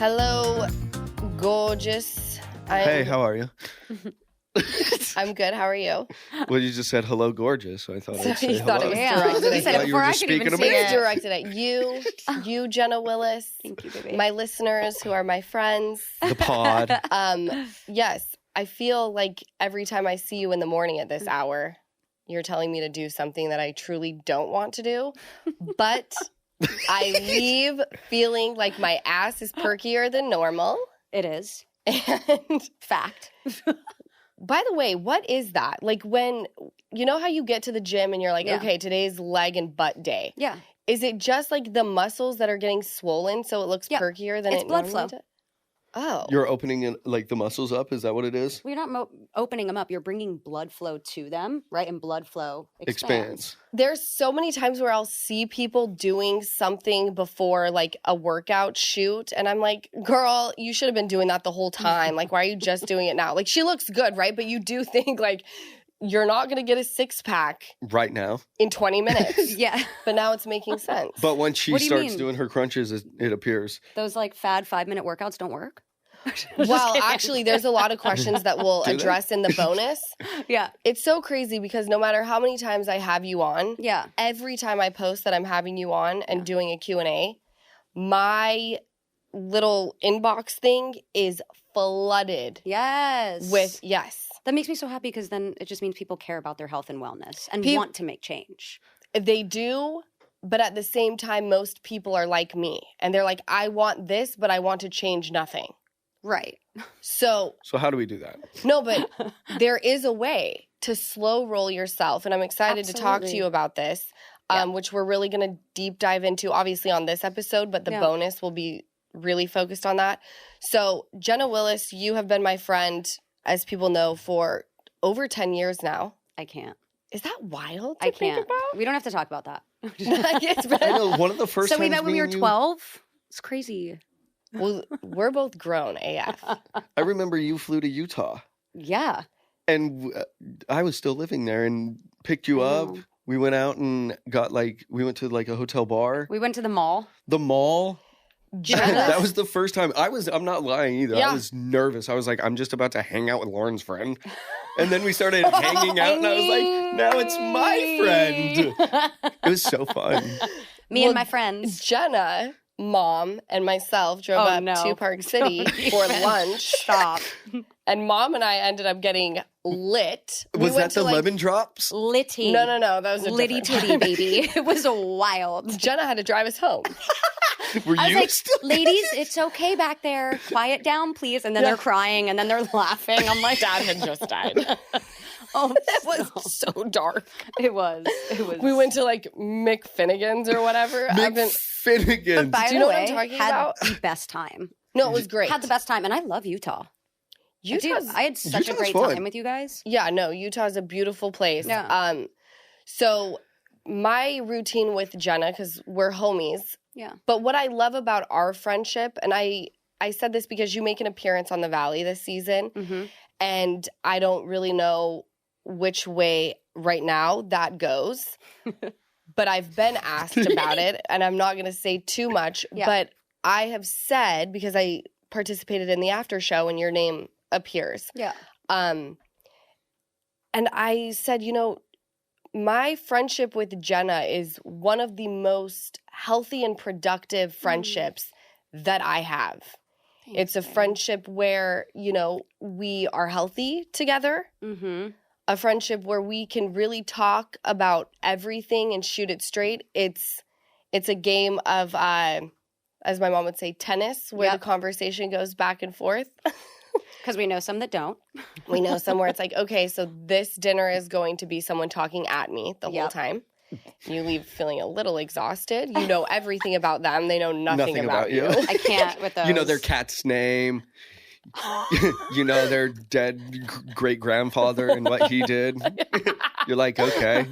Hello, gorgeous. Hey, how are you? I'm good. How are you? Well, you just said hello, gorgeous. So I thought I'd say you thought hello. it was directed He at said you. it before I could even see It's it. directed at you, Jenna Willis. Thank you, baby. My listeners who are my friends. The pod. Yes, I feel like every time I see you in the morning at this hour, you're telling me to do something that I truly don't want to do. But I leave feeling like my ass is perkier than normal. It is. And Fact. by the way, what is that? Like when, you know how you get to the gym and you're like, Yeah. okay, today's leg and butt day. Yeah. Is it just like the muscles that are getting swollen so it looks Yeah. perkier than It's it blood normally flow. does? Oh. You're opening like the muscles up. Is that what it is? Well, you're not opening them up. You're bringing blood flow to them, right? And blood flow expands. There's so many times where I'll see people doing something before like a workout shoot. And I'm like, girl, you should have been doing that the whole time. Like, why are you just doing it now? Like, she looks good, right? But you do think like you're not going to get a six pack Right now. in 20 minutes. Yeah. But now it's making sense. But when she What do you starts mean? doing her crunches, it appears. Those like fad 5-minute workouts don't work. Well, actually, there's a lot of questions that we'll Do they? address in the bonus. Yeah. It's so crazy because no matter how many times I have you on, Yeah. every time I post that I'm having you on and doing a Q&A, my little inbox thing is flooded Yes. with yes. That makes me so happy because then it just means people care about their health and wellness and want to make change. They do, but at the same time, most people are like me. And they're like, I want this, but I want to change nothing. Right. So So how do we do that? no, but there is a way to slow roll yourself. And I'm excited to talk to Absolutely. you about this, which we're really going to deep dive into, obviously, on this episode. But the bonus will be really focused on that. So, Jenna Willis, you have been my friend, as people know, for over 10 years now. I can't. Is that wild to I think can't. about? We don't have to talk about that. It's I know one of the first So we times met when we me were and you- 12. It's crazy. well, we're both grown AF. I remember you flew to Utah. Yeah. And I was still living there and picked you I up. know. We went out and we went to like a hotel bar. We went to the mall. The mall. Jenna, That was the first time. I'm not lying either. Yeah. I was nervous. I was like, I'm just about to hang out with Lauren's friend. And then we started hanging out and I was like, now it's my friend. It was so fun. Me Well, and my friends. Jenna, mom, and myself drove up to Park City for lunch. Stop. And mom and I ended up getting lit. Was that the lemon drops? Litty. No, that was a Litty different titty, baby. It was wild. Jenna had to drive us home. Were I was you like, still? ladies, it's okay back there. Quiet down, please. And then they're crying and then they're laughing. I'm like, Dad had just died. oh, It was so dark. It was. We went to like Mick Finnegan's or whatever. Finnegan. By Do you the know what way, I'm talking had about? the best time. No, it was great. Had the best time. And I love Utah. Utah's, I had such a Utah's great fun. time with you guys. yeah, no, Utah's a beautiful place. Yeah. So my routine with Jenna, because we're homies, Yeah. but what I love about our friendship, and I said this because you make an appearance on the Valley this season, Mm-hmm. and I don't really know which way right now that goes. But I've been asked about it, and I'm not going to say too much. Yeah. But I have said, because I participated in the after show and your name appears. Yeah. And I said, my friendship with Jenna is one of the most healthy and productive friendships that I have. It's a friendship where, we are healthy together. Mm-hmm. A friendship where we can really talk about everything and shoot it straight. It's a game of, as my mom would say, tennis, where the conversation goes back and forth. Because we know some that don't. We know somewhere it's like, okay, so this dinner is going to be someone talking at me the whole time. You leave feeling a little exhausted. You know everything about them. They know nothing about you. I can't with those. You know their cat's name. You know their dead great-grandfather and what he did. You're like, okay,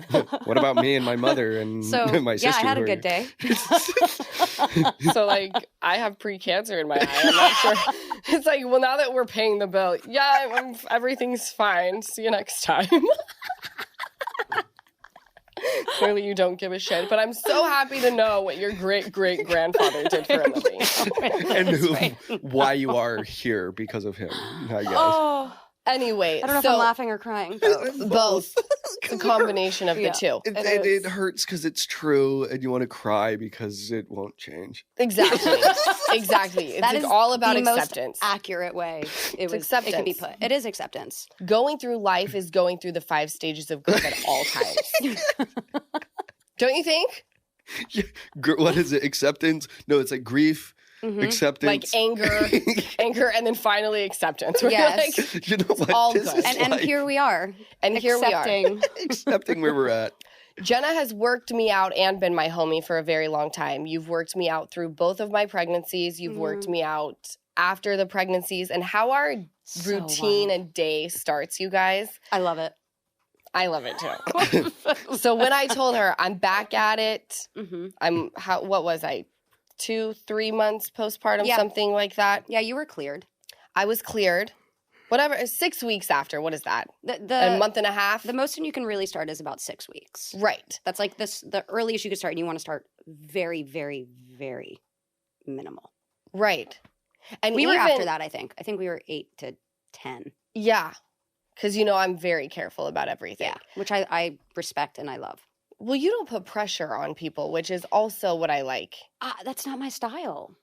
what about me and my mother and So, my sister? yeah, I had a who are- good day. So, like, I have pre-cancer in my eye. I'm not sure. It's like, well, now that we're paying the bill, everything's fine. See you next time. Clearly you don't give a shit. But I'm so happy to know what your great-great-grandfather did for a living. And why you are here because of him, I guess. Oh. Anyway, I don't know if I'm laughing or crying. Both. It's a combination of the two. It hurts because it's true, and you want to cry because it won't change. Exactly. It's That like is all about the acceptance. most accurate way it can be put. It is acceptance. Going through life is going through the 5 stages of grief at all times. Don't you think? Yeah. What is it? Acceptance? No, it's like grief. Acceptance, like anger, and then finally acceptance. Yes, like, you know what? All this good. is and here we are, accepting where we're at. Jenna has worked me out and been my homie for a very long time. You've worked me out through both of my pregnancies. You've worked me out after the pregnancies, and how our routine and day starts. You guys, I love it. I love it too. So when I told her I'm back at it, what was I? 2-3 months postpartum, something like that. Yeah, you were cleared. I was cleared. Whatever, 6 weeks after. What is that? A month and a half? The most you can really start is about 6 weeks. Right. That's like the earliest you could start, and you want to start very, very, very minimal. Right. And we were after that, I think. I think we were 8 to 10. Yeah. Because, I'm very careful about everything. Yeah, which I respect and I love. Well, you don't put pressure on people, which is also what I like. That's not my style.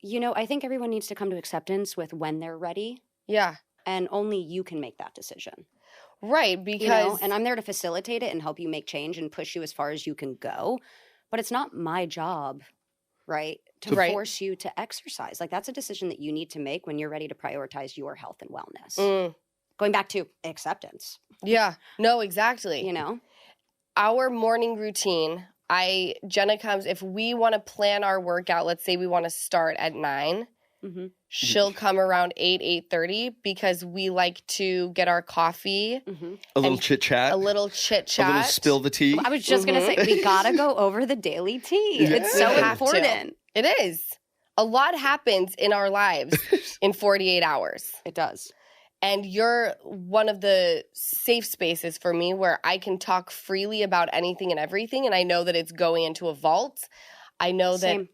I think everyone needs to come to acceptance with when they're ready. Yeah. And only you can make that decision. Right, because... and I'm there to facilitate it and help you make change and push you as far as you can go. But it's not my job, right, to force you to exercise. Like, that's a decision that you need to make when you're ready to prioritize your health and wellness. Going back to acceptance. Yeah. No, exactly. Our morning routine, Jenna comes, if we want to plan our workout, let's say we want to start at 9, she'll come around 8:30 because we like to get our coffee. A little chit-chat. A little chit-chat. A little spill the tea. I was just going to say, we got to go over the daily tea. Yeah. It's so important. It is. A lot happens in our lives in 48 hours. It does. And you're one of the safe spaces for me where I can talk freely about anything and everything. And I know that it's going into a vault. I know Same.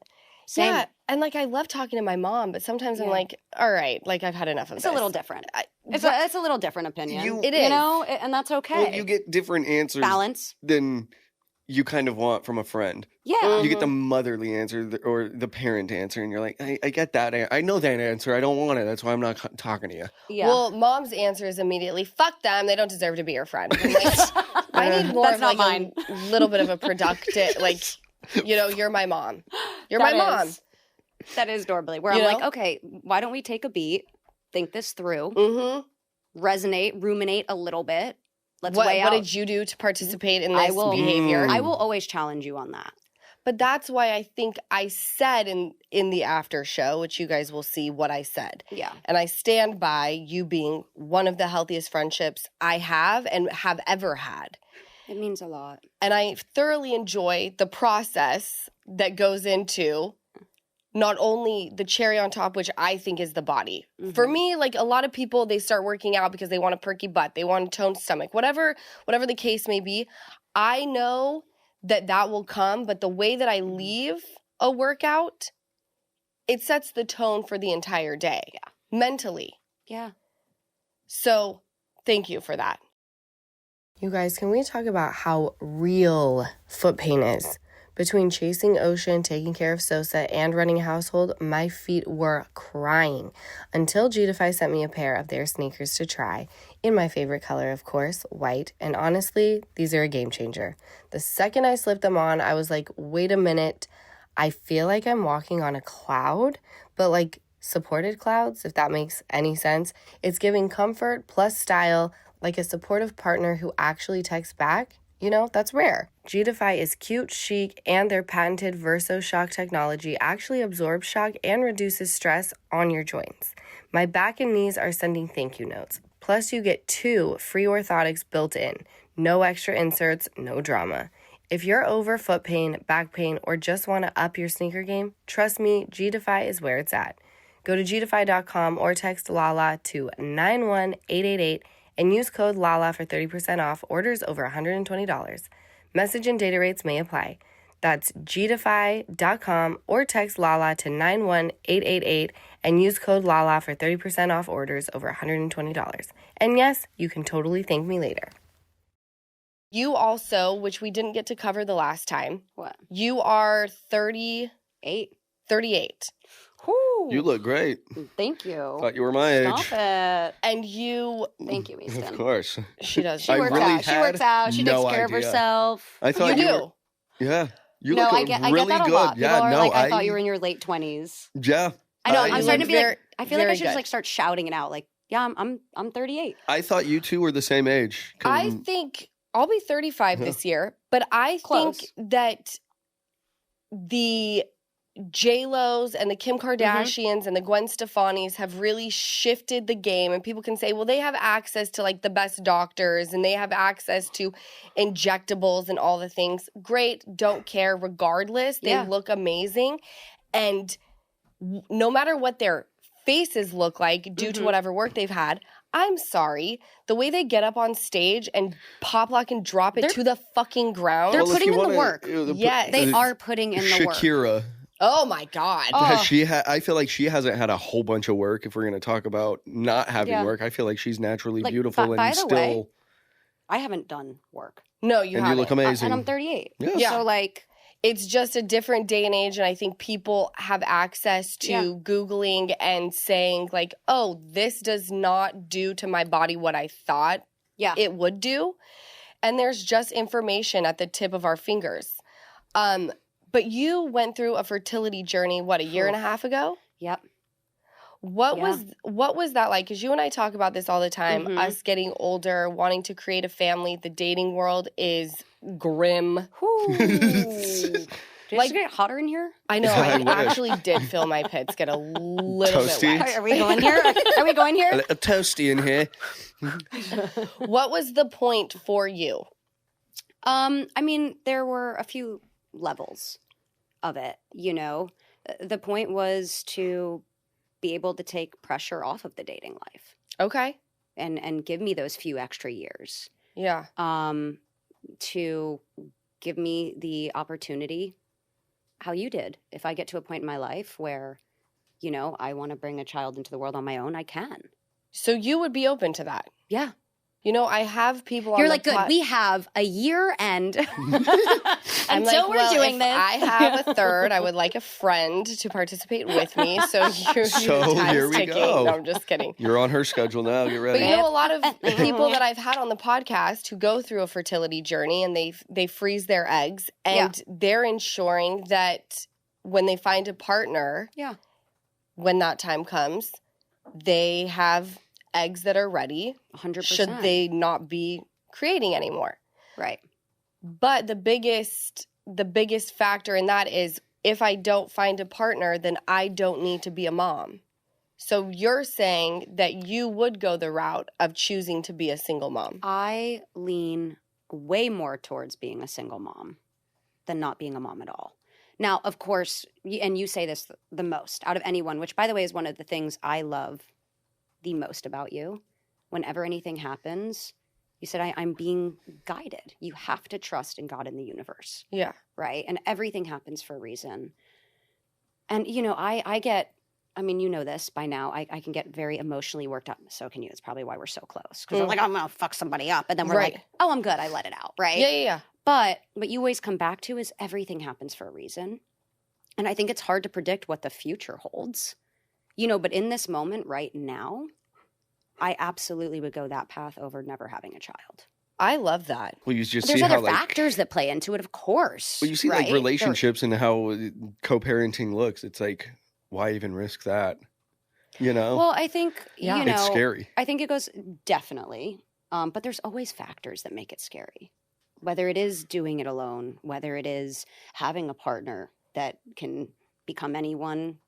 Yeah. And I love talking to my mom, but sometimes I'm like, all right, I've had enough of this. It's a little different. It's a little different opinion. It is. And that's okay. Well, you get different answers. Balance. Than you kind of want from a friend. Yeah. You get the motherly answer or the parent answer, and you're like, I get that. I know that answer. I don't want it. That's why I'm not talking to you. Yeah. Well, mom's answer is immediately, fuck them. They don't deserve to be your friend. I'm like, I need more That's of not mine. a little bit of a productive, you're my mom. You're my mom. That is normally where I'm like, okay, why don't we take a beat, think this through, resonate, ruminate a little bit. Let's weigh out. What did you do to participate in this behavior? I will always challenge you on that. But that's why I think I said in the after show, which you guys will see what I said. Yeah. And I stand by you being one of the healthiest friendships I have and have ever had. It means a lot. And I thoroughly enjoy the process that goes into not only the cherry on top, which I think is the body. For me, a lot of people, they start working out because they want a perky butt. They want a toned stomach. Whatever the case may be, I know that will come. But the way that I leave a workout, it sets the tone for the entire day. Yeah. Mentally. Yeah. So thank you for that. You guys, can we talk about how real foot pain is? Between chasing Ocean, taking care of Sosa, and running a household, my feet were crying until Getafi sent me a pair of their sneakers to try, in my favorite color, of course, white, and honestly, these are a game changer. The second I slipped them on, I was like, wait a minute, I feel like I'm walking on a cloud, but supported clouds, if that makes any sense. It's giving comfort plus style, like a supportive partner who actually texts back. That's rare. Getafi is cute, chic, and their patented Verso Shock technology actually absorbs shock and reduces stress on your joints. My back and knees are sending thank you notes. Plus, you get 2 free orthotics built in. No extra inserts, no drama. If you're over foot pain, back pain, or just want to up your sneaker game, trust me, Getafi is where it's at. Go to Getafi.com or text Lala to 91888 and use code LALA for 30% off orders over $120. Message and data rates may apply. That's Getafi.com or text Lala to 91888 and use code Lala for 30% off orders over $120. And yes, you can totally thank me later. You also, which we didn't get to cover the last time. What? You are 38. 38. Whew. You look great. Thank you. Thought you were my age. Stop it. And you... Thank you, Easton. Of course. She does. She I works really out. She works out. She no takes care idea. of herself. I thought You you do. were, yeah. You No, look I get really that a good. lot. People Yeah, are no, like, I thought you were in your late 20s. Yeah. I know. I I'm starting to be like, I feel like I very should just good. like start shouting it out. Like, yeah, I'm 38. I thought you two were the same age. I think I'll be 35 this year, but I Close. think that the J-Los and the Kim Kardashians and the Gwen Stefanis have really shifted the game, and people can say, well, they have access to like the best doctors and they have access to injectables and all the things. Great, don't care. Regardless, they Yeah. look amazing, and no matter what their faces look like due to whatever work they've had, I'm sorry, the way they get up on stage and pop lock and drop it to the fucking ground. They're Well, if putting you in the wanna- work. Yes. They are putting in the work. Shakira. Oh my God. Has she I feel like she hasn't had a whole bunch of work. If we're going to talk about not having Yeah. work, I feel like she's naturally Like, beautiful by and the still. way, I haven't done work. No, you and haven't. you look amazing. And I'm 38. Yeah. So like, It's just a different day and age, and I think people have access to Yeah. Googling and saying like, oh, this does not do to my body what I thought yeah. it would do. And there's just information at the tip of our fingers. But you went through a fertility journey, what, a year and a half ago? Yep. What Yeah. was that like? Because you and I talk about this all the time, Mhm. us getting older, wanting to create a family. The dating world is grim. Did Like- it get hotter in here? I know. I I wish. actually did feel my pits get a little Toasty. bit wet. Are we going here? Are we going A here? little toasty in here. What was the point for you? I mean, there were a few levels of it, you know. The point was to be able to take pressure off of the dating life Okay. and give me those few extra years. Yeah. To give me the opportunity, how you did. If I get to a point in my life where, you know, I want to bring a child into the world on my own, I can. So you would be open to that? Yeah. You know, I have people on You're the like, good, we have a year and I'm until like, we're well, doing if this. I have a third, I would like a friend to participate with me. So So here we go. No, I'm just kidding. You're on her schedule now. Get But ready. you know, a lot of people that I've had on the podcast who go through a fertility journey and they freeze their eggs, and they're ensuring that when they find a partner, when that time comes, they have eggs that are ready 100%. should they not be creating anymore. Right. But the biggest factor in that is if I don't find a partner, then I don't need to be a mom. So you're saying that you would go the route of choosing to be a single mom. I lean way more towards being a single mom than not being a mom at all. Now, of course, and you say this the most out of anyone, which, by the way, is one of the things I love the most about you. Whenever anything happens, you said, I'm being guided. You have to trust in God and the universe. Yeah. Right? And everything happens for a reason. And, you know, I get, I mean, you know this by now, I can get very emotionally worked up. So can you. It's probably why we're so close. Because I'm like, I'm going to fuck somebody up. And then we're like, oh, I'm good. I let it out. Right? Yeah. But what you always come back to is everything happens for a reason. And I think it's hard to predict what the future holds. You know, but in this moment right now, I absolutely would go that path over never having a child. I love that. Well, you just There's see other how like factors that play into it, of course. well, you see right? like relationships and how co-parenting looks. It's like, why even risk that? You know, Well, I think, Yeah. you know, it's scary. I think it goes definitely. But there's always factors that make it scary. Whether it is doing it alone, whether it is having a partner that can become anyone,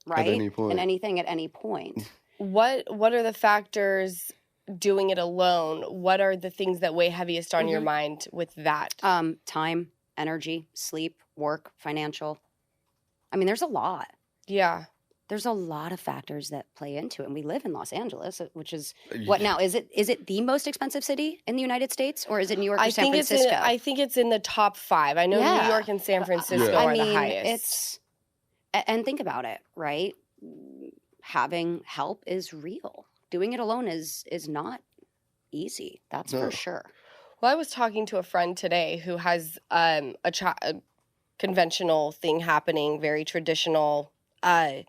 right? any point. And anything at any point. What are the factors doing it alone? What are the things that weigh heaviest on your mind with that? Time, energy, sleep, work, financial. I mean, there's a lot. Yeah. there's a lot of factors that play into it. And we live in Los Angeles, which is what now? Is it the most expensive city in the United States, or is it New York or San Francisco? I think it's in the top 5. I know New York and San Francisco are the highest. And think about it, right? Having help is real. Doing it alone is not easy. That's for sure. Well, I was talking to a friend today who has a conventional thing happening, very traditional, and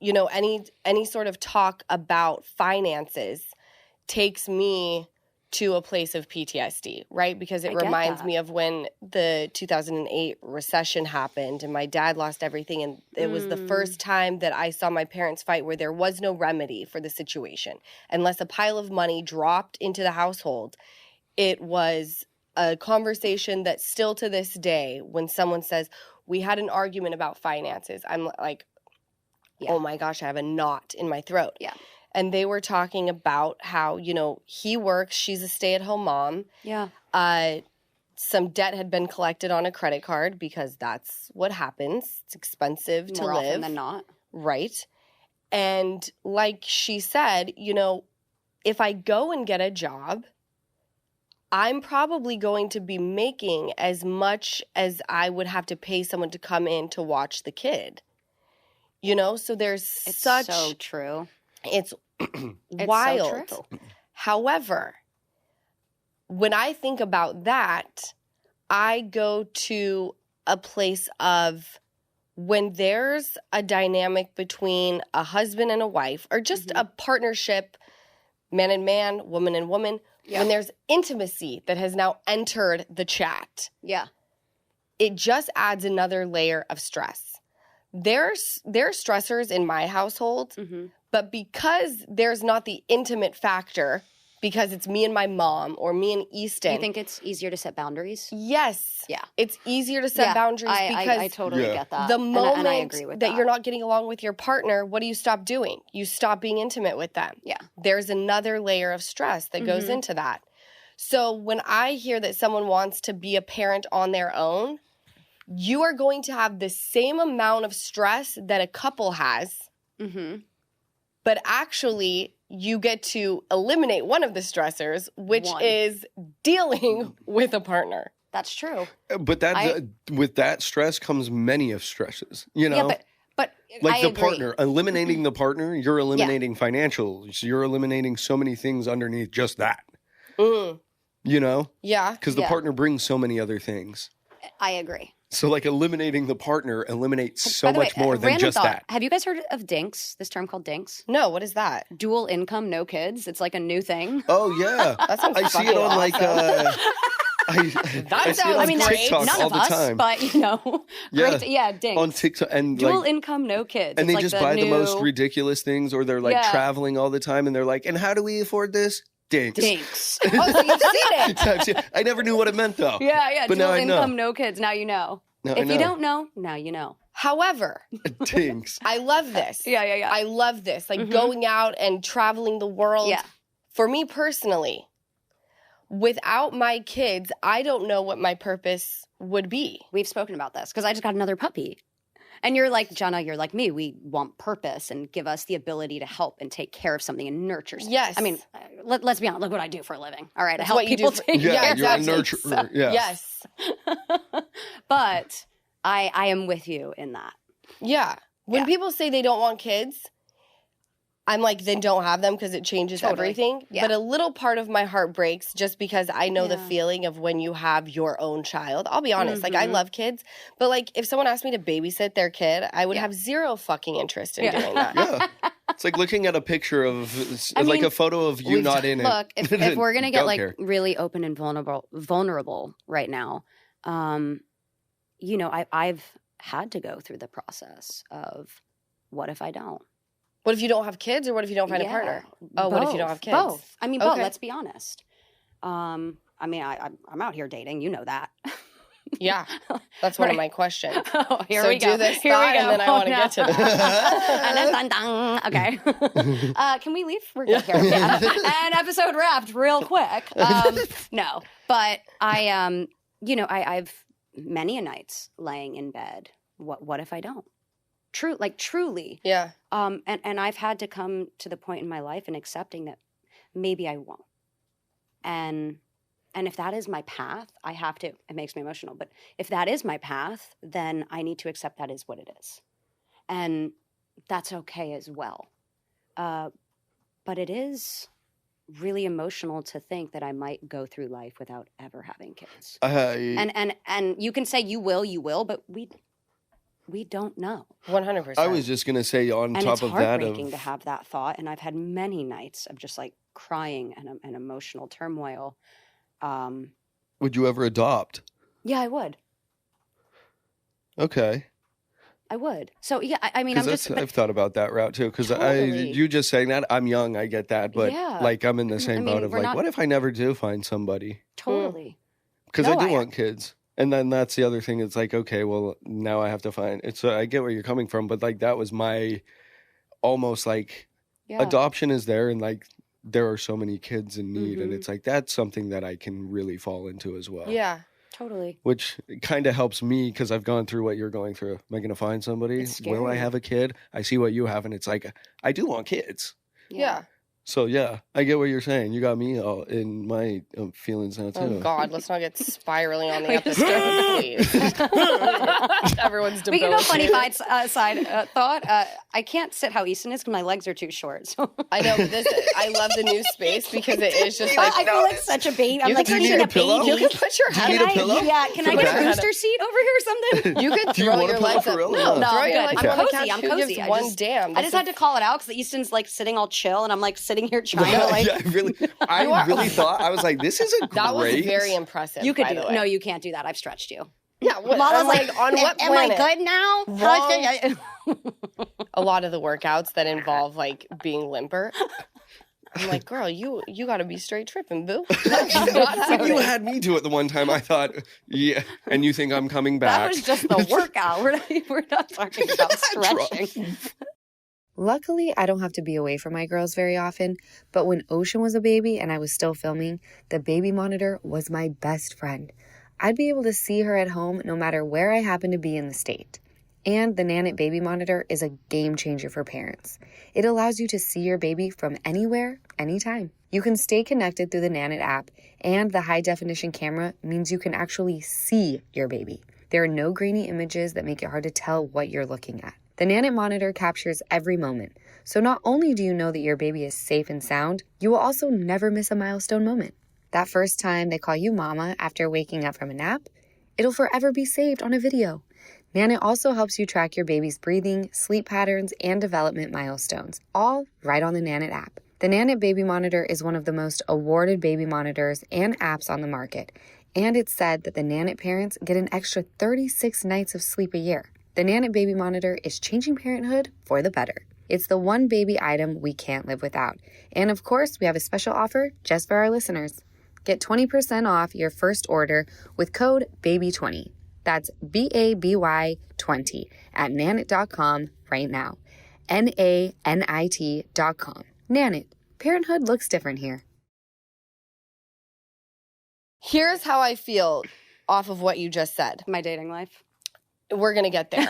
any sort of talk about finances takes me to a place of PTSD, right? Because it reminds me of when the 2008 recession happened and my dad lost everything. And it was the first time that I saw my parents fight where there was no remedy for the situation. Unless a pile of money dropped into the household, it was a conversation that still to this day, when someone says, we had an argument about finances, I'm like, oh my gosh, I have a knot in my throat. Yeah. And they were talking about how, he works, she's a stay-at-home mom. Yeah. Some debt had been collected on a credit card because that's what happens. It's expensive to live. More often than not. Right. And like she said, if I go and get a job, I'm probably going to be making as much as I would have to pay someone to come in to watch the kid. So it's so true. It's wild. So true. However, when I think about that, I go to a place of when there's a dynamic between a husband and a wife, or just a partnership, man and man, woman and woman, when there's intimacy that has now entered the chat. Yeah. It just adds another layer of stress. There's stressors in my household, but because there's not the intimate factor, because it's me and my mom or me and Easton. You think it's easier to set boundaries? Yes. Yeah. It's easier to set boundaries because I totally get that. The moment and I agree with that you're not getting along with your partner, what do you stop doing? You stop being intimate with them. Yeah. There's another layer of stress that goes into that. So when I hear that someone wants to be a parent on their own, you are going to have the same amount of stress that a couple has, but actually you get to eliminate one of the stressors, which is dealing with a partner. That's true. But with that stress comes many of stresses, Yeah, but like I the agree. partner, eliminating the partner, you're eliminating financials. You're eliminating so many things underneath just that. Yeah. Because the partner brings so many other things. I agree. So like eliminating the partner eliminates so much more than just that. Have you guys heard of DINKS, this term called DINKS? No, what is that? Dual income, no kids. It's like a new thing. Oh, yeah. That sounds I see it on like... I see it on TikTok none all of the us, time. But DINKS. On TikTok. And dual income, no kids. And it's they just buy the most ridiculous things, or they're like traveling all the time and they're like, and how do we afford this? DINKS. DINKS. Oh, so you've seen it. I never knew what it meant though. Yeah. But dual now income, I know. no kids. Now you know. If you don't know, now you know. However, DINKS. I love this. Yeah. I love this. Like going out and traveling the world. Yeah. For me personally, without my kids, I don't know what my purpose would be. We've spoken about this because I just got another puppy. And you're like, Jenna, you're like me. We want purpose and give us the ability to help and take care of something and nurture something. Yes. I mean, let's be honest. Look what I do for a living. All right. That's I help what you people do for- take Yeah, care you're of a something. nurturer. Yeah. Yes. But I am with you in that. Yeah. When people say they don't want kids, I'm like, then don't have them because it changes everything. Yeah. But a little part of my heart breaks just because I know the feeling of when you have your own child. I'll be honest. Like, I love kids. But, like, if someone asked me to babysit their kid, I would have zero fucking interest in doing that. Yeah. It's like looking at a picture of, a photo of you not in it. Look, if we're going to get, like, care. really open and vulnerable right now, I've had to go through the process of what if I don't? What if you don't have kids, or what if you don't find a partner? Oh, what if you don't have kids? Both. I mean, both. Let's be honest. I'm out here dating. You know that. Yeah, that's one of my questions. Oh, here so we go. Do this here thought, we go. And then I want to get to that. Okay. Can we leave? We're good here. Yeah. And episode wrapped real quick. No, but I've many a nights laying in bed. What if I don't? Truly. Yeah. And I've had to come to the point in my life and accepting that maybe I won't. And if that is my path, I have to, it makes me emotional, but if that is my path, then I need to accept that is what it is. And that's okay as well. But it is really emotional to think that I might go through life without ever having kids. And you can say you will, but we don't know. 100%. I was just gonna say on And top it's of that, heartbreaking to have that thought. And I've had many nights of just like crying and emotional turmoil. would you ever adopt? Yeah, I would. Okay. I would. So yeah, I mean, I'm just. I've thought about that route too. Because Totally. you just saying that, I'm young, I get that, but Yeah. like I'm in the same I mean, boat of we're like, not- what if I never do find somebody? Totally. Because No, I do want kids, and then that's the other thing. It's like, okay, well now I have to find. It's I get where you're coming from, but like that was my almost like Yeah. adoption is there, and like there are so many kids in need, and Mhm. it's like that's something that I can really fall into as well. Yeah. Totally. Which kind of helps me because I've gone through what you're going through. Am I going to find somebody? It's Will I scary. have a kid? I see what you have, and it's like I do want kids. Yeah. So yeah, I get what you're saying. You got me all in my feelings now too. Oh God, let's not get spiraling on the episode, please. Everyone's We can go devoted. funny side thought. I can't sit how Easton is because my legs are too short. So I know, but I love the new space because it is just like I feel like such a baby. I'm You like can such need a a pillow? baby. you can put your Do you head need a on. pillow? Yeah, can I get Okay. a booster seat over here or something? You could Do you throw want a your pillow legs for up. real? No, No, throw I'm your good. legs I'm up on the cozy, couch. I'm Who cozy. gives I one just- damn. I just had to call it out because Easton's like sitting all chill, and I'm like sitting here trying to like. I really thought I was like, this is a That was great. very impressive. You could by do the it. way. No, you can't do that. I've stretched you. Yeah, what, Lala's I'm like, on what am I planet? good now? Wrong. A lot of the workouts that involve like being limper. I'm like, girl, you got to be straight tripping, boo. You had me do it the one time. I thought, yeah, and you think I'm coming back? That was just the workout. We're not talking about stretching. Luckily, I don't have to be away from my girls very often, but when Ocean was a baby and I was still filming, the baby monitor was my best friend. I'd be able to see her at home no matter where I happen to be in the state. And the Nanit baby monitor is a game changer for parents. It allows you to see your baby from anywhere, anytime. You can stay connected through the Nanit app, and the high-definition camera means you can actually see your baby. There are no grainy images that make it hard to tell what you're looking at. The Nanit monitor captures every moment, so not only do you know that your baby is safe and sound, you will also never miss a milestone moment. That first time they call you mama after waking up from a nap, it'll forever be saved on a video. Nanit also helps you track your baby's breathing, sleep patterns, and development milestones, all right on the Nanit app. The Nanit Baby Monitor is one of the most awarded baby monitors and apps on the market, and it's said that the Nanit parents get an extra 36 nights of sleep a year. The Nanit Baby Monitor is changing parenthood for the better. It's the one baby item we can't live without. And of course, we have a special offer just for our listeners. Get 20% off your first order with code BABY20. That's BABY20 at nanit.com right now. NANIT.com. Nanit. Parenthood looks different here. Here's how I feel off of what you just said. My dating life. We're going to get there.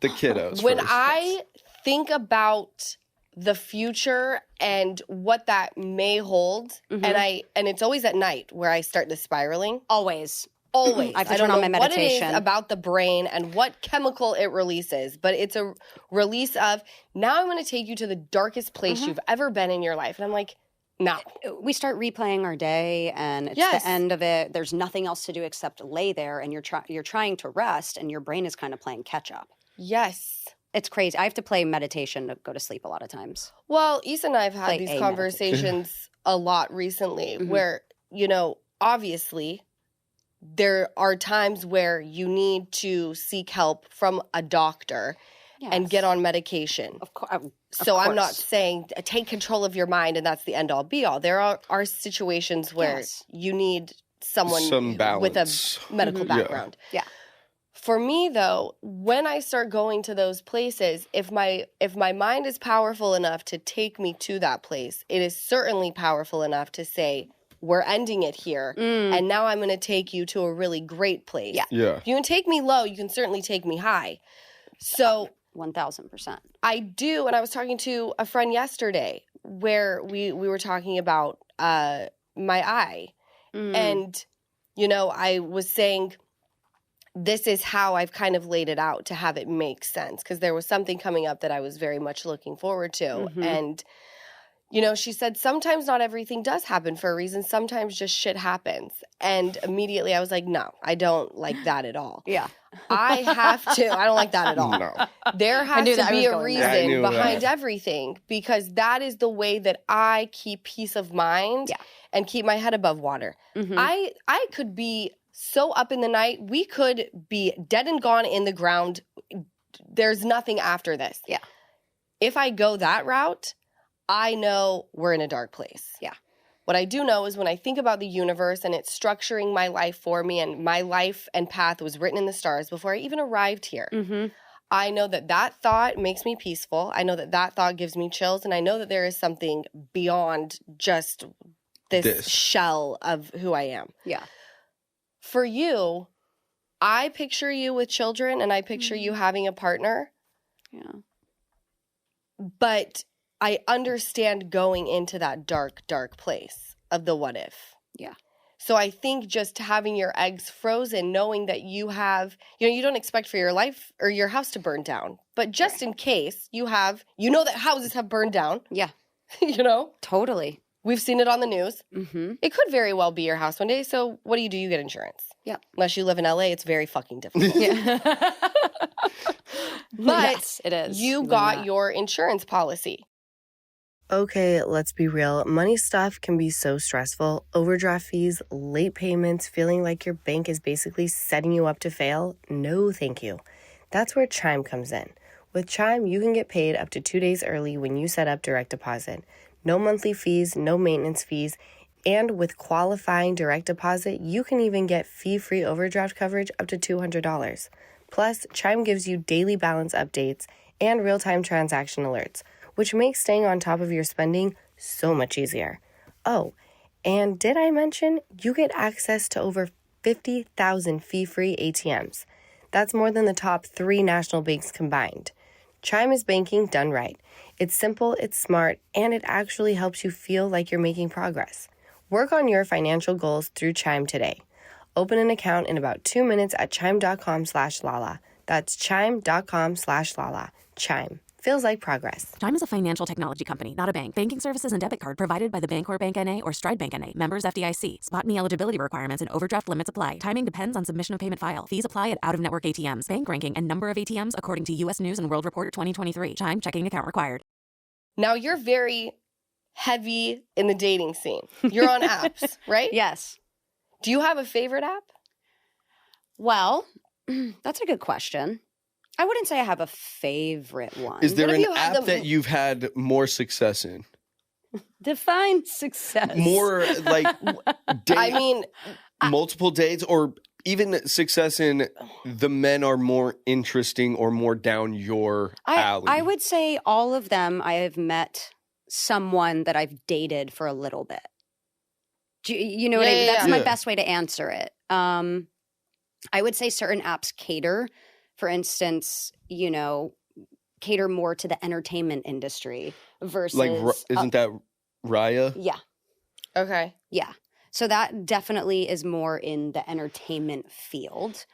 The kiddos. When first. I think about the future and what that may hold, Mhm. and it's always at night where I start the spiraling. Always. Always. I have to don't turn on know my what it is meditation. about the brain and what chemical it releases, but it's a release of, now I'm going to take you to the darkest place Mhm. you've ever been in your life. And I'm like, no. We start replaying our day, and it's Yes. the end of it. There's nothing else to do except lay there, and you're trying to rest, and your brain is kind of playing catch up. Yes. It's crazy. I have to play meditation to go to sleep a lot of times. Well, Issa and I have had Play these a conversations a lot recently Mhm. where, obviously there are times where you need to seek help from a doctor and get Yes. on medication. Of course. So I'm not course. saying take control of your mind and that's the end all be all. There are situations where Yes. you need someone Some with a balance. medical Mhm. Yeah. background. Yeah. For me though, when I start going to those places, if my mind is powerful enough to take me to that place, it is certainly powerful enough to say, we're ending it here. Mm. And now I'm going to take you to a really great place. Yeah. Yeah. If you can take me low, you can certainly take me high. So 1000%. I do. And I was talking to a friend yesterday where we were talking about my eye. And, you know, I was saying this is how I've kind of laid it out to have it make sense. Because there was something coming up that I was very much looking forward to. And, you know, she said sometimes not everything does happen for a reason. Sometimes just shit happens. And immediately I was like, no, I don't like that at all. Yeah. I don't like that at all. No. There has to be a reason there. behind everything, because that is the way that I keep peace of mind and keep my head above water. I could be so up in the night. We could be dead and gone in the ground. There's nothing after this. Yeah. If I go that route, I know we're in a dark place. Yeah. What I do know is when I think about the universe and it's structuring my life for me, and my life and path was written in the stars before I even arrived here, I know that that thought makes me peaceful. I know that that thought gives me chills. And I know that there is something beyond just this shell of who I am. Yeah. For you, I picture you with children and I picture you having a partner. Yeah. But I understand going into that dark, dark place of the what if. Yeah. So I think just having your eggs frozen, knowing that you have, you know, you don't expect for your life or your house to burn down. But just in case you have, you know that houses have burned down. Yeah. You know? Totally. We've seen it on the news. Mm-hmm. It could very well be your house one day. So what do? You get insurance. Yeah. Unless you live in LA, it's very fucking difficult. Yeah. But yes, it is. You got your insurance policy. Okay, let's be real. Money stuff can be so stressful. Overdraft fees, late payments, feeling like your bank is basically setting you up to fail. No, thank you. That's where Chime comes in. With Chime, you can get paid up to 2 days early when you set up direct deposit. No monthly fees, no maintenance fees, and with qualifying direct deposit, you can even get fee-free overdraft coverage up to $200. Plus, Chime gives you daily balance updates and real-time transaction alerts, which makes staying on top of your spending so much easier. Oh, and did I mention you get access to over 50,000 fee-free ATMs? That's more than the top 3 national banks combined. Chime is banking done right. It's simple, it's smart, and it actually helps you feel like you're making progress. Work on your financial goals through Chime today. Open an account in about 2 minutes at chime.com/Lala. That's chime.com/Lala. Chime. Feels like progress. Chime is a financial technology company, not a bank. Banking services and debit card provided by the Bancorp Bank N.A. or Stride Bank N.A. Members FDIC. Spot me eligibility requirements and overdraft limits apply. Timing depends on submission of payment file. Fees apply at out-of-network ATMs. Bank ranking and number of ATMs according to U.S. News & World Report 2023. Chime checking account required. Now you're very heavy in the dating scene. You're on apps, right? Yes. Do you have a favorite app? Well, that's a good question. I wouldn't say I have a favorite one. Is there an app that you've had more success in? Define success. More like I mean, multiple dates, or even success in the men are more interesting or more down your alley? I would say all of them I have met someone that I've dated for a little bit. You know what I mean? That's my best way to answer it. I would say certain apps cater. For instance, you know, cater more to the entertainment industry versus... Like, isn't that Raya? Yeah. Okay. Yeah. So that definitely is more in the entertainment field.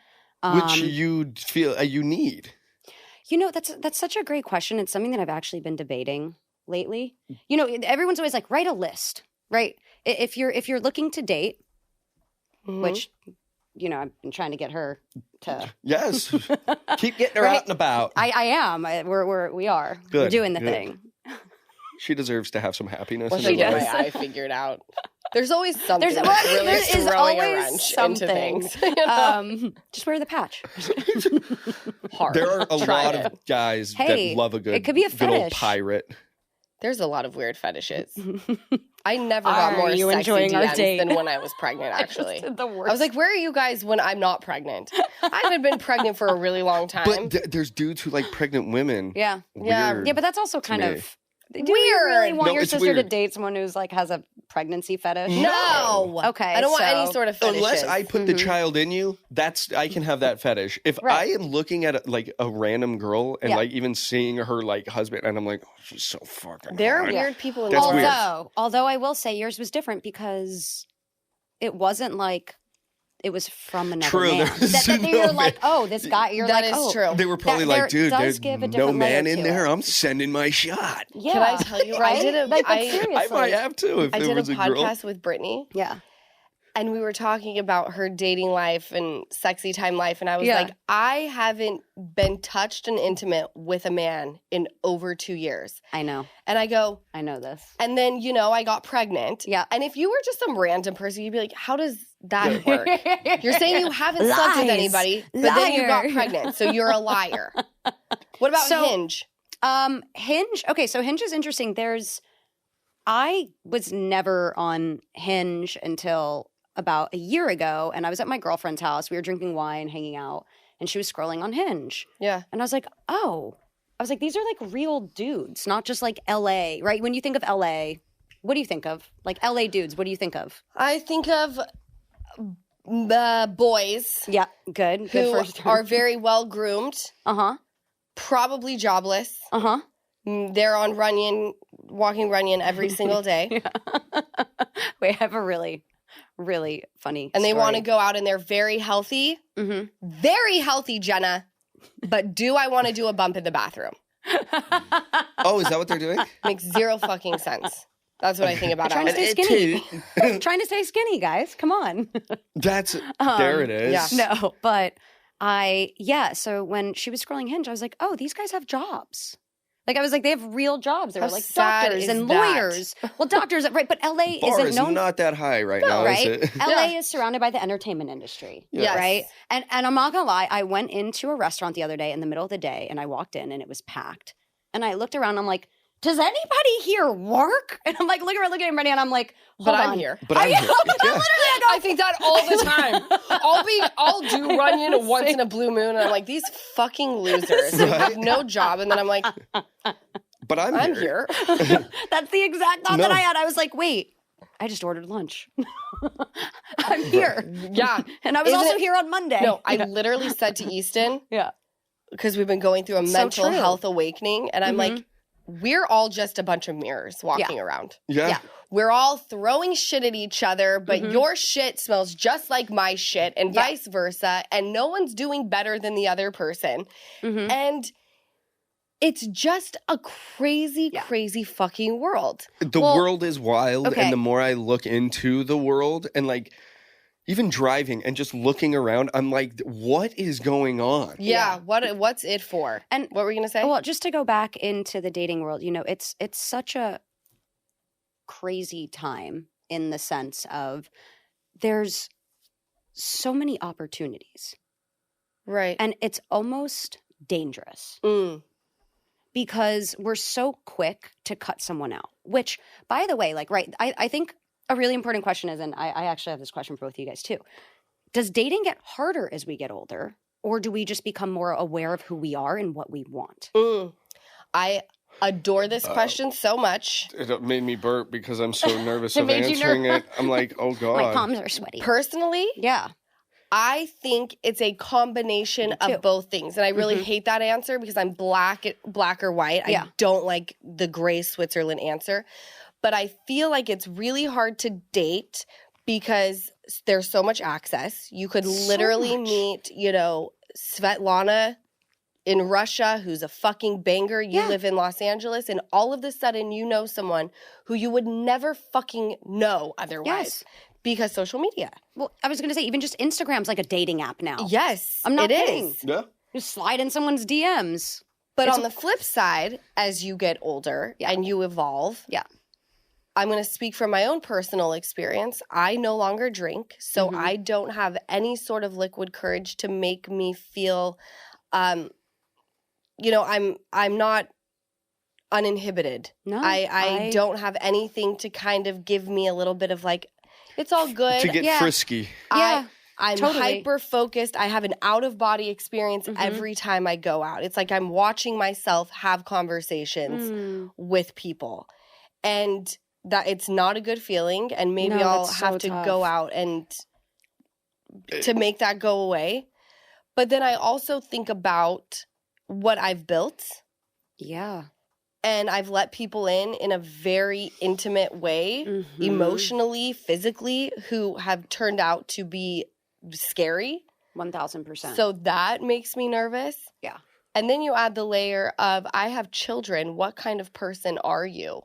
Which you feel you need. You know, that's such a great question. It's something that I've actually been debating lately. You know, everyone's always like, write a list, right? If you're looking to date, which... You know, I've been trying to get her to. Yes, keep getting her out and about. I am. We are. Good, we're doing the thing. She deserves to have some happiness. Once I get my eye figured out, there's always something. There is always something. Into things, you know? Just wear the patch. Hard. There are a lot of guys that love a good. It could be a good old fetish. pirate. There's a lot of weird fetishes. I never got more sexy enjoying our DMs date? than when I was pregnant, actually. The worst. I was like, where are you guys when I'm not pregnant? I haven't been pregnant for a really long time. But there's dudes who like pregnant women. Yeah. Yeah. Yeah, but that's also kind of Do you really want your sister to date someone who's like has a pregnancy fetish? No. Okay. I don't want any sort of fetishes. Unless I put the child in you, I can have that fetish. If I am looking at a random girl and like even seeing her like husband and I'm like, oh, she's so fucking There are hot. weird people in That's the world. weird. Although I will say yours was different because it wasn't like it was from another True, man. there's That no you're like, oh, this guy. You're That like, is oh, true. They were probably That like, dude, does there's give a no different layer man in to there. it. I'm sending my shot. Yeah. Can I tell you? Right? I did a like, but seriously. I might have to if I there did a was a girl. podcast with Brittany. Yeah. And we were talking about her dating life and sexy time life. And I was Yeah. like, I haven't been touched and intimate with a man in over 2 years. I know. And I go, I know this. and then, I got pregnant. Yeah. And if you were just some random person, you'd be like, how does that work? You're saying you haven't slept with Lies. anybody, but then you got Liar. pregnant. So you're a liar. What about Hinge? Hinge. Okay, so Hinge is interesting. I was never on Hinge until about a year ago, and I was at my girlfriend's house. We were drinking wine, hanging out, and she was scrolling on Hinge. Yeah. And I was like, oh. I was like, these are like real dudes, not just like LA, right? When you think of LA, what do you think of? Like LA dudes, what do you think of? I think of boys Yeah, good. Good who first term. are very well groomed, Uh-huh. probably jobless. Uh-huh. They're on walking Runyon every single day. Wait, I have a really, really funny And they story. want to go out and they're very healthy. Mm-hmm. Very healthy, Jenna. But do I want to do a bump in the bathroom? Oh, is that what they're doing? Makes zero fucking sense. That's what I think about Trying to LA. stay skinny. Trying to stay skinny, guys. Come on. That's there it is. yeah. No, but so when she was scrolling Hinge, I was like, oh, these guys have jobs. Like, I was like, they have real jobs. They were How like sad doctors is and that? lawyers. Well, doctors, right? But LA Bar isn't is known not that high right now, right? is it? LA is surrounded by the entertainment industry, Yes. right? And I'm not gonna lie, I went into a restaurant the other day in the middle of the day, and I walked in, and it was packed. And I looked around, I'm like, does anybody here work? And I'm like, looking at Brittany, and I'm like, hold But on. I'm here. But I'm here. Yeah. I think that all the time. I'll do Runyon once in a blue moon, and I'm like, these fucking losers who have no job. And then I'm like, But I'm here. That's the exact thought that I had. I was like, wait, I just ordered lunch. I'm here. Yeah. And I was Isn't also it- here on Monday. No, I literally said to Easton, Yeah. because we've been going through a So mental true. health awakening, and I'm like, we're all just a bunch of mirrors walking around. Yeah. Yeah. We're all throwing shit at each other, but your shit smells just like my shit, and vice versa, and no one's doing better than the other person. And it's just a crazy, crazy fucking world. The world is wild, okay. and the more I look into the world, and like even driving and just looking around, I'm like, what is going on? Yeah. What's it for? And what were you gonna say? Well, just to go back into the dating world, it's such a crazy time in the sense of there's so many opportunities. Right. And it's almost dangerous Mm. because we're so quick to cut someone out, which, by the way, I think a really important question is, and I actually have this question for both of you guys too. Does dating get harder as we get older, or do we just become more aware of who we are and what we want? I adore this question so much. It made me burp because I'm so nervous It of made you answering it. I'm like, oh God. My palms are sweaty. Personally, Yeah. I think it's a combination too. of both things. And I really hate that answer because I'm black or white. Yeah. I don't like the gray Switzerland answer. But I feel like it's really hard to date because there's so much access. You could literally meet, Svetlana in Russia, who's a fucking banger. You live in Los Angeles, and all of a sudden you know someone who you would never fucking know otherwise because social media. Well, I was going to say, even just Instagram's like a dating app now. Yes, I'm not it kidding. is. Yeah. Just slide in someone's DMs. But on the flip side, as you get older and you evolve, I'm going to speak from my own personal experience. I no longer drink, so I don't have any sort of liquid courage to make me feel, I'm not uninhibited. No, I don't have anything to kind of give me a little bit of like, it's all good. To get frisky. I'm hyper focused. I have an out of body experience every time I go out. It's like I'm watching myself have conversations with people. And that it's not a good feeling. And maybe I'll have to go out and to make that go away. But then I also think about what I've built. Yeah. And I've let people in a very intimate way, emotionally, physically, who have turned out to be scary. 1,000%. So that makes me nervous. Yeah. And then you add the layer of, I have children. What kind of person are you?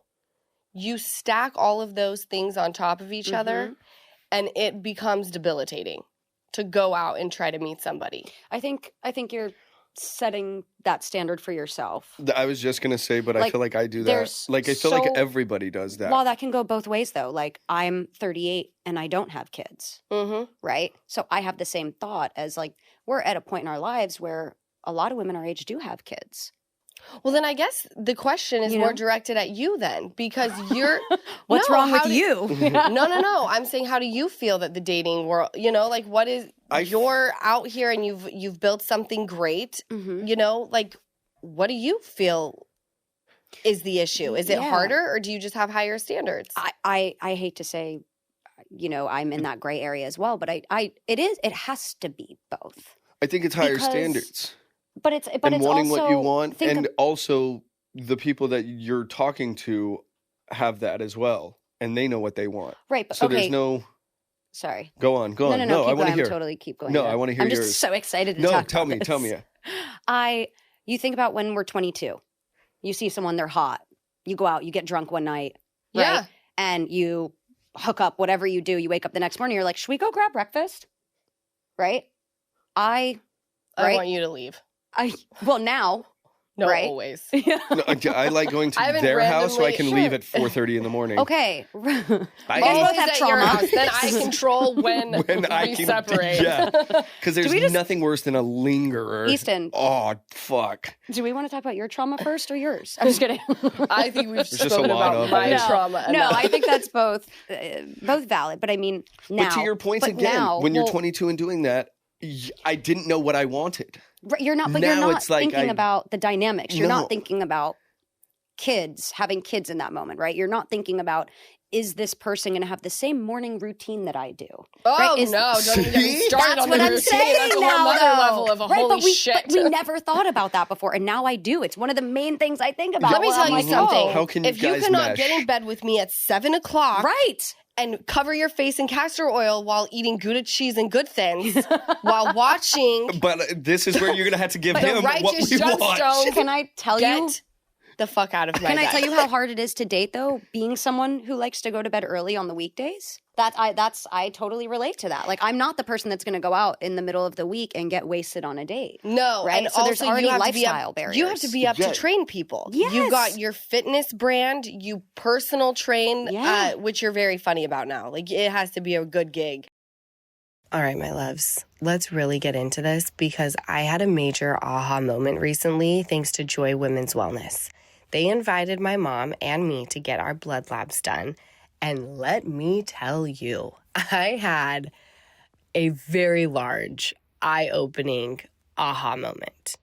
You stack all of those things on top of each other, and it becomes debilitating to go out and try to meet somebody. I think you're setting that standard for yourself. I was just gonna say, but I feel like I do that. Like I feel like everybody does that. Well, that can go both ways though. Like I'm 38 and I don't have kids, right? So I have the same thought as like we're at a point in our lives where a lot of women our age do have kids. Well, then I guess the question is more directed at you then, because you're... What's wrong with you? No. I'm saying, how do you feel that the dating world, like what is... You're out here and you've built something great, like what do you feel is the issue? Is it harder, or do you just have higher standards? I hate to say, I'm in that gray area as well, but it has to be both. I think it's higher standards. But it's wanting also, what you want, and also the people that you're talking to have that as well, and they know what they want. Right. But, so there's no. Sorry. Go on. No, I want to hear. Totally keep going. No, I want to hear I'm yours. just so excited to talk about this. Tell me. You think about when we're 22. You see someone, they're hot. You go out, you get drunk one night, right? Yeah. And you hook up, whatever you do. You wake up the next morning, you're like, should we go grab breakfast? Right? I want you to leave. Now. No, right? always. No, I like going to their house so I can leave at 4:30 in the morning. Okay. Always at your house. Then I control when we separate. Yeah. Because there's nothing worse than a lingerer. Easton. Oh, fuck. Do we want to talk about your trauma first or yours? I'm just kidding. I think we've spoken about my trauma. No, I think that's both valid. But I mean, now. But to your points again, when you're 22 and doing that, I didn't know what I wanted. Right, you're not thinking about the dynamics. You're not thinking about having kids in that moment, right? You're not thinking about, is this person going to have the same morning routine that I do? Oh, right? don't even get me started on the routine. That's what I'm saying. That's a whole other level of holy shit. But we never thought about that before, and now I do. It's one of the main things I think about. Let me tell you something. How can you if you guys cannot mesh? get in bed with me at 7 o'clock... Right. And cover your face in castor oil while eating Gouda cheese and Good Thins while watching... But this is where you're going to have to give him what we want. Can I tell you... Get the fuck out of my Can bed. I tell you how hard it is to date, though, being someone who likes to go to bed early on the weekdays? I totally relate to that. Like, I'm not the person that's going to go out in the middle of the week and get wasted on a date. No, right? And so there's also already lifestyle barriers. You have to be up to train people. Yes. You got your fitness brand, you personal train, which you're very funny about now. Like, it has to be a good gig. All right, my loves, let's really get into this because I had a major aha moment recently thanks to Joy Women's Wellness. They invited my mom and me to get our blood labs done. And let me tell you, I had a very large, eye-opening aha moment.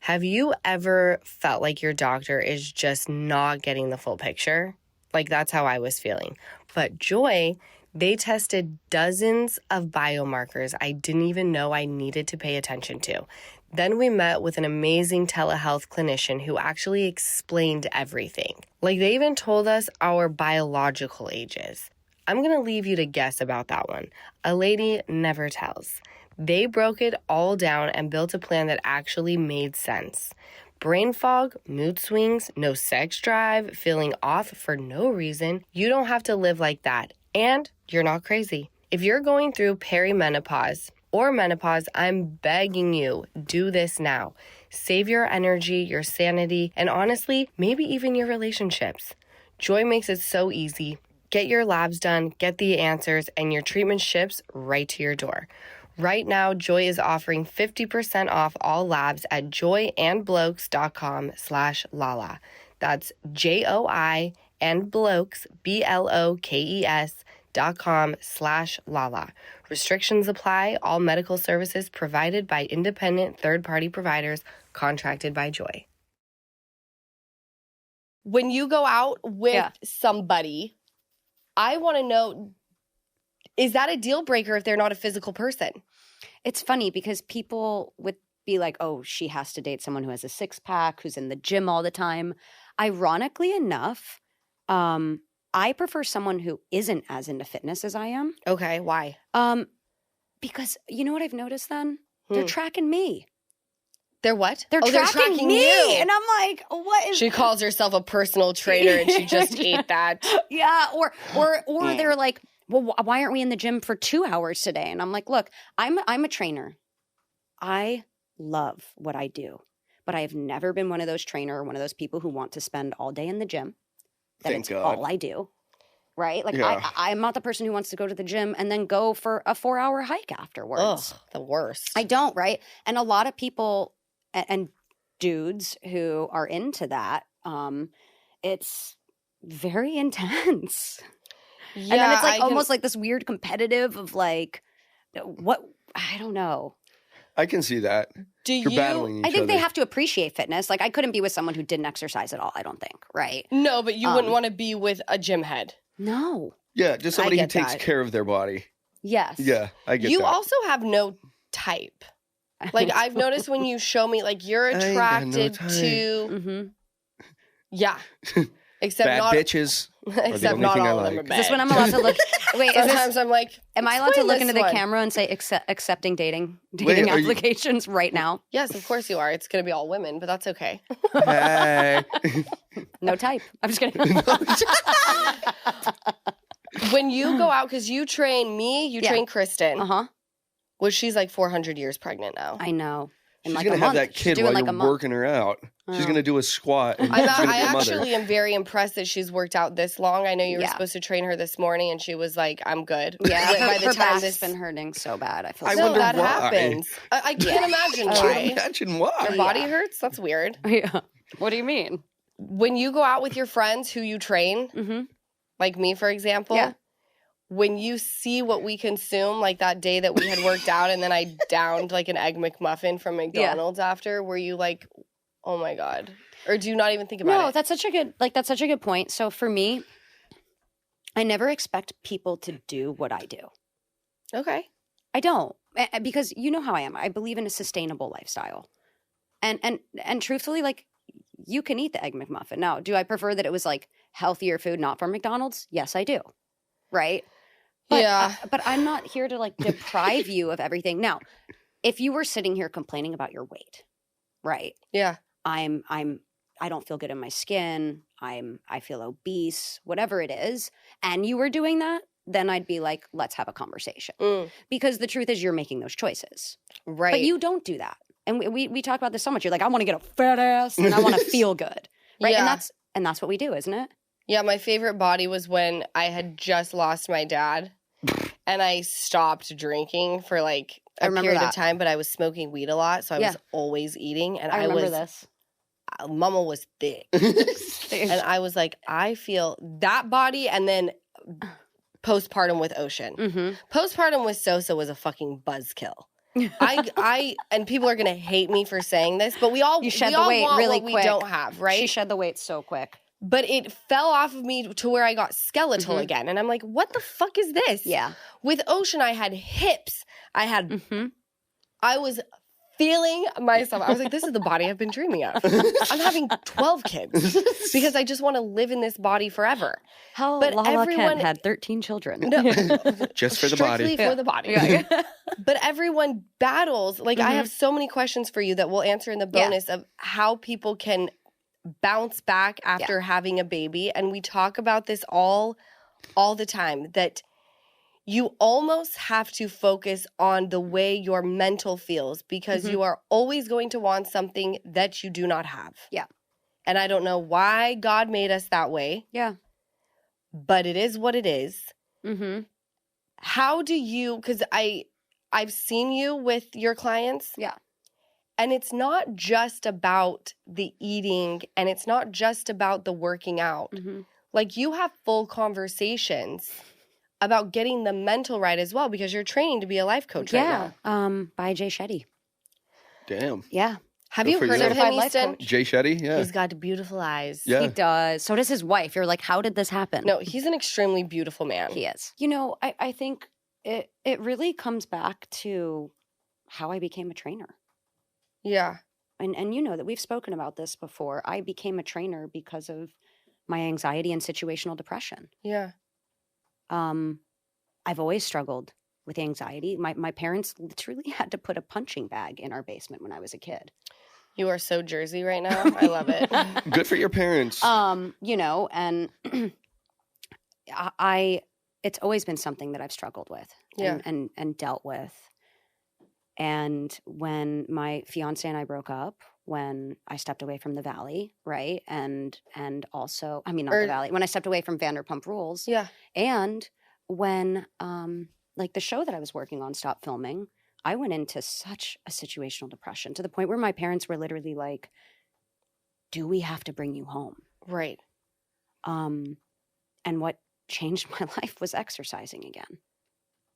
Have you ever felt like your doctor is just not getting the full picture? Like, that's how I was feeling. But Joy, they tested dozens of biomarkers I didn't even know I needed to pay attention to. Then we met with an amazing telehealth clinician who actually explained everything. Like, they even told us our biological ages. I'm going to leave you to guess about that one. A lady never tells. They broke it all down and built a plan that actually made sense. Brain fog, mood swings, no sex drive, feeling off for no reason. You don't have to live like that. And you're not crazy. If you're going through perimenopause or menopause, I'm begging you, do this now. Save your energy, your sanity, and honestly, maybe even your relationships. Joy makes it so easy. Get your labs done, get the answers, and your treatment ships right to your door. Right now, Joy is offering 50% off all labs at joyandblokes.com/Lala. That's JOI and Blokes, BLOKES chime.com/Lala. Restrictions apply. All medical services provided by independent third-party providers contracted by Joy. When you go out with somebody, I want to know, is that a deal breaker if they're not a physical person? It's funny because people would be like, oh, she has to date someone who has a six-pack, who's in the gym all the time. Ironically enough, I prefer someone who isn't as into fitness as I am. Okay, why? Because you know what I've noticed then? They're tracking me. They're what? They're tracking me. You. And I'm like, what is... She calls herself a personal trainer and she just ate that. Yeah, or they're like, well, why aren't we in the gym for 2 hours today? And I'm like, look, I'm a trainer. I love what I do, but I have never been one of those trainer or one of those people who want to spend all day in the gym. That's all I do, right? Like I'm not the person who wants to go to the gym and then go for a 4-hour hike afterwards. Ugh, the worst. I don't, right? And a lot of people and dudes who are into that, it's very intense. Yeah, and then it's like almost like this weird competitive of like, what? I don't know. I can see that. You're battling each I think other. they have to appreciate fitness. Like I couldn't be with someone who didn't exercise at all, I don't think, right? No, but you wouldn't want to be with a gym head. No. Yeah, just somebody who takes care of their body. Yes. Yeah, I get that. You also have no type. Like I've noticed when you show me, like you're attracted to, yeah, except bad not bitches. Except not all of them are bad. Is this when I'm allowed to look? Wait, sometimes I'm like, am I allowed to look into the camera and say accepting dating applications right now? Yes, of course you are. It's going to be all women, but that's okay. Hey. No type. I'm just kidding. When you go out, because you train me, you train Kristen. Which she's like 400 years pregnant now. I know. She's going to have that kid while you're working her out. She's going to do a squat. And I actually am very impressed that she's worked out this long. I know you were supposed to train her this morning, and she was like, I'm good. Yeah, by the time this has been hurting so bad. I feel so wonder that why. happens. I can't imagine why. I can't imagine why. Your body hurts? That's weird. Yeah. What do you mean? When you go out with your friends who you train, like me, for example, when you see what we consume, like that day that we had worked out and then I downed like an Egg McMuffin from McDonald's after, were you like, oh my God? Or do you not even think about it? No, that's such a good point. So for me, I never expect people to do what I do. Okay. I don't. Because you know how I am. I believe in a sustainable lifestyle. And truthfully, like, you can eat the Egg McMuffin. Now, do I prefer that it was like healthier food, not from McDonald's? Yes, I do. Right? But, but I'm not here to like deprive you of everything. Now, if you were sitting here complaining about your weight, right? Yeah. I don't feel good in my skin. I feel obese, whatever it is. And you were doing that, then I'd be like, let's have a conversation. Because the truth is you're making those choices. Right. But you don't do that. And we talk about this so much. You're like, I want to get a fat ass and I want to feel good. Right. Yeah. And that's what we do, isn't it? Yeah, my favorite body was when I had just lost my dad and I stopped drinking for like a period of time, but I was smoking weed a lot, so I was always eating. And I remember this. Mama was thick. And I was like, I feel that body, and then postpartum with Ocean. Postpartum with Sosa was a fucking buzzkill. And people are gonna hate me for saying this, but we all shed the weight want really what quick. We don't have, right? She shed the weight so quick. But it fell off of me to where I got skeletal again. And I'm like, what the fuck is this? Yeah. With Ocean, I had hips. I had, I was feeling myself. I was like, this is the body I've been dreaming of. I'm having 12 kids because I just want to live in this body forever. Hell, but Lala Kent had 13 children. No, just for the body. Strictly for the body. Yeah. But everyone battles. Like, I have so many questions for you that we'll answer in the bonus of how people can bounce back after having a baby. And we talk about this all the time, that you almost have to focus on the way your mental feels, because you are always going to want something that you do not have. Yeah. And I don't know why God made us that way. Yeah. But it is what it is. How do you, because I've seen you with your clients. Yeah. And it's not just about the eating, and it's not just about the working out. Like, you have full conversations about getting the mental right as well, because you're training to be a life coach right now. By Jay Shetty. Damn. Yeah. Have Good you for heard you. of him, Certified life Easton? coach. Jay Shetty? Yeah. He's got beautiful eyes. Yeah. He does. So does his wife. You're like, how did this happen? No, he's an extremely beautiful man. He is. You know, I think it really comes back to how I became a trainer. Yeah. And you know that we've spoken about this before. I became a trainer because of my anxiety and situational depression. Yeah. I've always struggled with anxiety. My parents literally had to put a punching bag in our basement when I was a kid. You are so Jersey right now. I love it. Good for your parents. You know, and it's always been something that I've struggled with and dealt with. And when my fiance and I broke up, when I stepped away from the Valley, right? And also, I mean, not the Valley, when I stepped away from Vanderpump Rules. Yeah. And when, like the show that I was working on stopped filming, I went into such a situational depression to the point where my parents were literally like, do we have to bring you home? Right. And what changed my life was exercising again.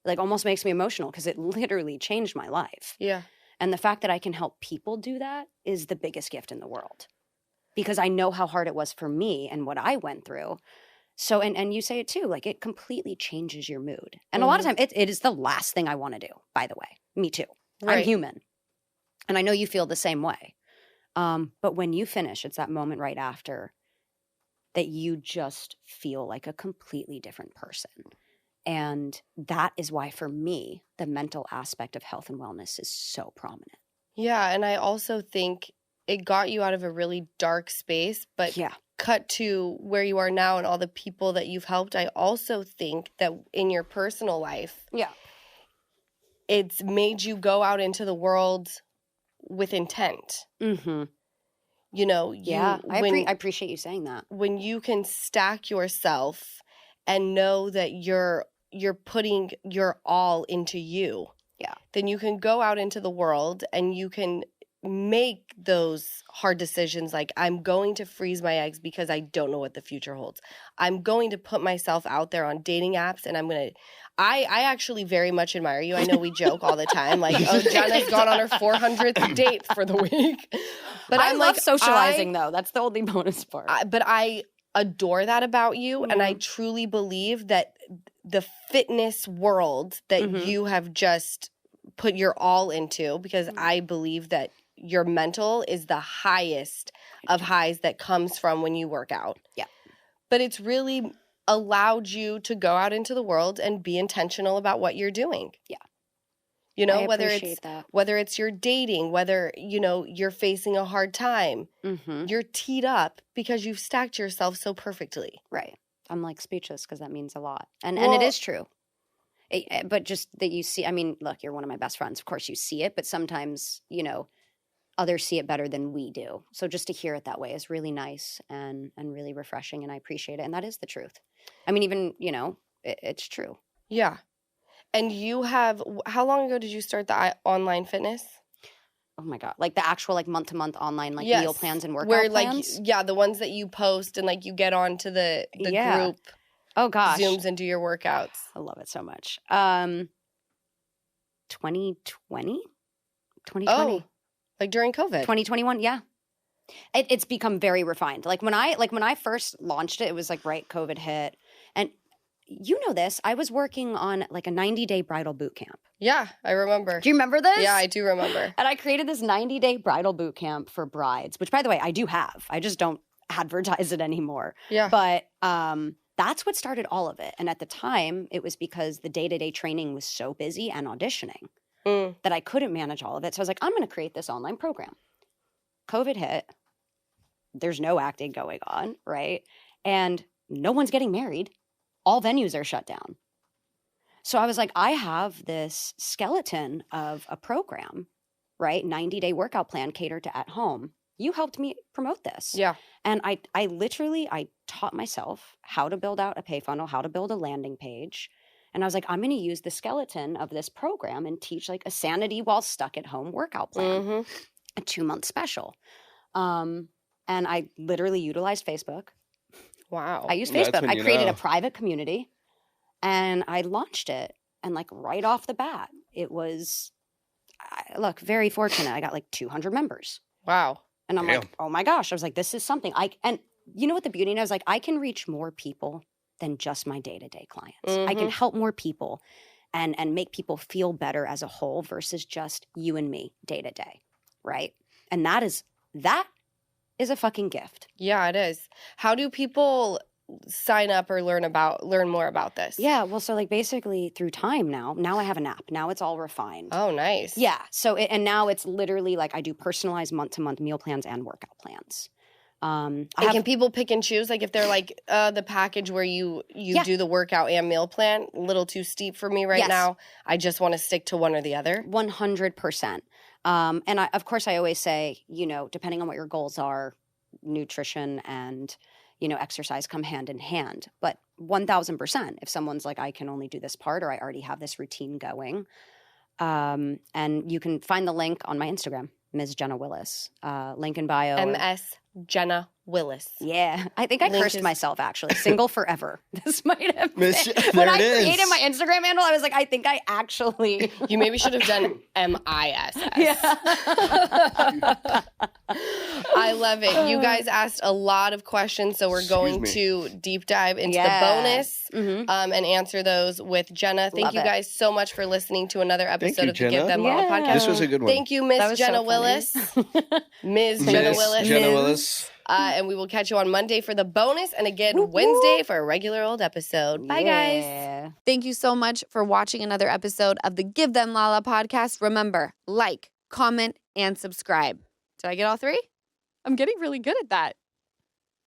Like almost makes me emotional because it literally changed my life. Yeah. And the fact that I can help people do that is the biggest gift in the world. Because I know how hard it was for me and what I went through. So, and you say it too, like it completely changes your mood. And a lot of time, it is the last thing I want to do, by the way. Me too. Right. I'm human. And I know you feel the same way. But when you finish, it's that moment right after that you just feel like a completely different person. And that is why, for me, the mental aspect of health and wellness is so prominent. Yeah. And I also think it got you out of a really dark space, but cut to where you are now and all the people that you've helped. I also think that in your personal life, it's made you go out into the world with intent. Mm-hmm. You know, I appreciate you saying that. When you can stack yourself and know that you're putting your all into you, then you can go out into the world and you can make those hard decisions like, I'm going to freeze my eggs because I don't know what the future holds. I'm going to put myself out there on dating apps, and I actually very much admire you. I know we joke all the time, like, oh, Jenna's gone on her 400th date for the week. But I I'm love like, socializing, though. That's the only bonus part. But I adore that about you, and I truly believe that the fitness world that you have just put your all into, because I believe that your mental is the highest of highs that comes from when you work out. Yeah. But it's really allowed you to go out into the world and be intentional about what you're doing. Yeah. You know, whether it's your dating, whether, you know, you're facing a hard time, you're teed up because you've stacked yourself so perfectly. Right. I'm like speechless because that means a lot. And it is true. But just that you see, I mean, look, you're one of my best friends. Of course you see it, but sometimes, you know, others see it better than we do. So just to hear it that way is really nice and really refreshing, and I appreciate it. And that is the truth. I mean, even, you know, it's true. Yeah. And you have, how long ago did you start the online fitness? Oh my God. Like the actual like month-to-month online like meal plans and workout plans? Like, the ones that you post and like you get onto the group. Oh gosh. Zooms and do your workouts. I love it so much. 2020? Oh, like during COVID. 2021, yeah. It's become very refined. Like when I first launched it, it was like right COVID hit. And you know this, I was working on like a 90-day bridal boot camp. Yeah, I remember. Do you remember this? Yeah, I do remember. And I created this 90-day bridal boot camp for brides, which by the way, I do have. I just don't advertise it anymore. Yeah. But that's what started all of it. And at the time, it was because the day-to-day training was so busy and auditioning that I couldn't manage all of it. So I was like, I'm going to create this online program. COVID hit. There's no acting going on, right? And no one's getting married. All venues are shut down. So I was like, I have this skeleton of a program, right? 90-day workout plan catered to at home. You helped me promote this. Yeah. And I taught myself how to build out a pay funnel, how to build a landing page. And I was like, I'm going to use the skeleton of this program and teach like a sanity while stuck at home workout plan, a 2-month special. And I literally utilized Facebook. Wow. I used Facebook. I created a private community And I launched it. And like right off the bat, it was, look, very fortunate. I got like 200 members. Wow. And I'm like, oh my gosh. I was like, this is something. And you know what the beauty is? Like, I can reach more people than just my day-to-day clients. I can help more people and make people feel better as a whole versus just you and me day to day, right? And that is a fucking gift. Yeah, it is. How do people sign up or learn more about this? Yeah, well, so like basically through Time now I have an app. Now it's all refined. Oh, nice. Yeah. So and now it's literally like I do personalized month-to-month meal plans and workout plans. Can people pick and choose? Like if they're like the package where you do the workout and meal plan, a little too steep for me right now. I just want to stick to one or the other. 100%. And of course I always say, depending on what your goals are, nutrition and exercise come hand in hand. But 1,000%, if someone's like, I can only do this part or I already have this routine going. And you can find the link on my Instagram, Ms. Jenna Willis. Link in bio. MS Jenna Willis. Yeah. I think I cursed myself, actually. Single forever. This might have been. When I created my Instagram handle, I was like, I think I actually. You maybe should have done MISS. Yeah. I love it. You guys asked a lot of questions, so we're going to deep dive into the bonus and answer those with Jenna. Thank you guys so much for listening to another episode of the Give Them Lala podcast. This was a good one. Thank you, Miss Jenna Willis. Ms. Jenna Willis. Jenna Willis. And we will catch you on Monday for the bonus and again Wednesday for a regular old episode. Bye, guys. Thank you so much for watching another episode of the Give Them Lala podcast. Remember, like, comment, and subscribe. Did I get all three? I'm getting really good at that.